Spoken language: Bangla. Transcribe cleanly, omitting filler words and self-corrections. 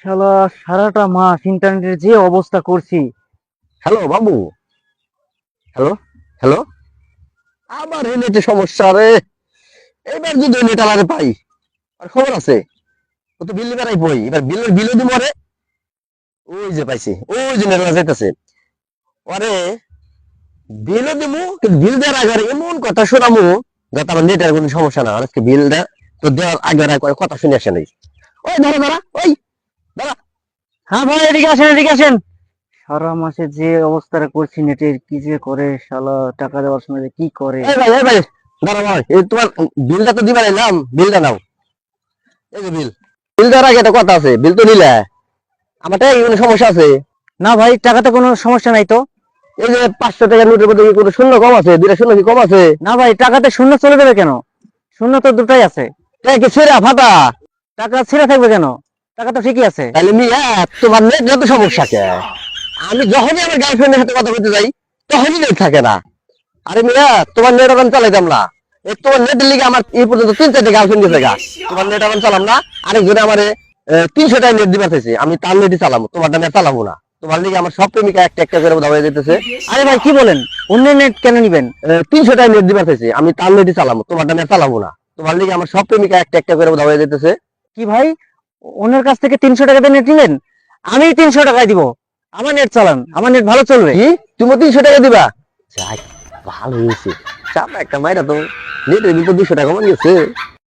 শালা সারাটা মাস ইন্টারনেটের যে অবস্থা করছি। হ্যালো বাবু। Hello hello. আবার নেটে সমস্যা রে। এবার যদি নেট আলাদা পাই আর খবর আছে। ও তো বিল বেড়াই বই এবার বিলও দিব রে। ওই যে পাইছি, ওই যে নেট যাইতেছে। আরে বিলও দিব, কিন্তু বিল দেওয়ার আগে আর এমন কথা শোনামু যাতে আমার নেটের কোনো সমস্যা না হয়। আজকে বিল দেয় তো দেওয়ার আগে আর কথা শুনে আসে নাই। ওই ধরো ধরা ওই ধরা। হ্যাঁ ভাই, এদিকে আসেন, এদিকে আসেন। সারা মাসে যে অবস্থাটা করছি নেটের, কি যে করে শালা, টাকা দেওয়ার সময় যে কি করে। এই ভাই ধরো ভাই, এই তোমার বিলটা তো দিবার এলাম, বিলটা নাও। এই যে বিল দেওয়ার আগে একটা কথা আছে, বিল তো নিলে আমার টাকা কি কোনো সমস্যা আছে? না ভাই, টাকাতে কোনো সমস্যা নাই তো। এই যে 500 টাকার নোটের মধ্যে কি কোনো শূন্য কম আছে? দুইটা শূন্য কি কম আছে? না ভাই, টাকাতে শূন্য চলে যাবে কেন? শূন্য তো দুটাই আছে। টাকা কি ছেঁড়া ফাটা? টাকা ছেড়ে থাকবে কেন? টাকা তো ঠিকই আছে। তাহলে মিয়া তোমার নেট যত সমস্যা কে? আমি যখনই আমার গার্লফ্রেন্ডের সাথে কথা বলতে যাই তখনই নেট থাকে না। আরে মিয়া তোমার নেট এখন চালাইতাম না। এই তোমার নেটের লিগে আমার এই পর্যন্ত 3-4টা গার্লফ্রেন্ড গেছে গা। তোমার নেট এখন চালাম না। আরেকজনে আমারে 300 টাকা নেট দিবার চাইছে, আমি তার নেটই চালাবো, তোমার নেট চালাবো না। তোমার লিগে আমার সব প্রেমিকা একটা একটা করে বোঝা হয়ে যেতেছে। আরে ভাই, কি বলেন? অন্য নেট কেন নিবেন? 300 টাকা নেট দিবার চাইছে, আমি তার নেটই চালাবো, তোমার নেট চালাবো না। তোমার লিগে আমার সব প্রেমিকা একটা একটা করে বোঝা হয়ে যেতেছে। কি ভাই, অন্যের কাছ থেকে 300 টাকা দিয়ে নেট নিলেন? আমি 300 টাকায় দিব। আমার নেট চালান, আমার নেট ভালো চলবে। কি তুমি 300 টাকা দিবা? যাই, ভালো হয়েছে। চাপা একটা মাইরা তো, নেটের বিল তো 200 টাকা কমে গেছে।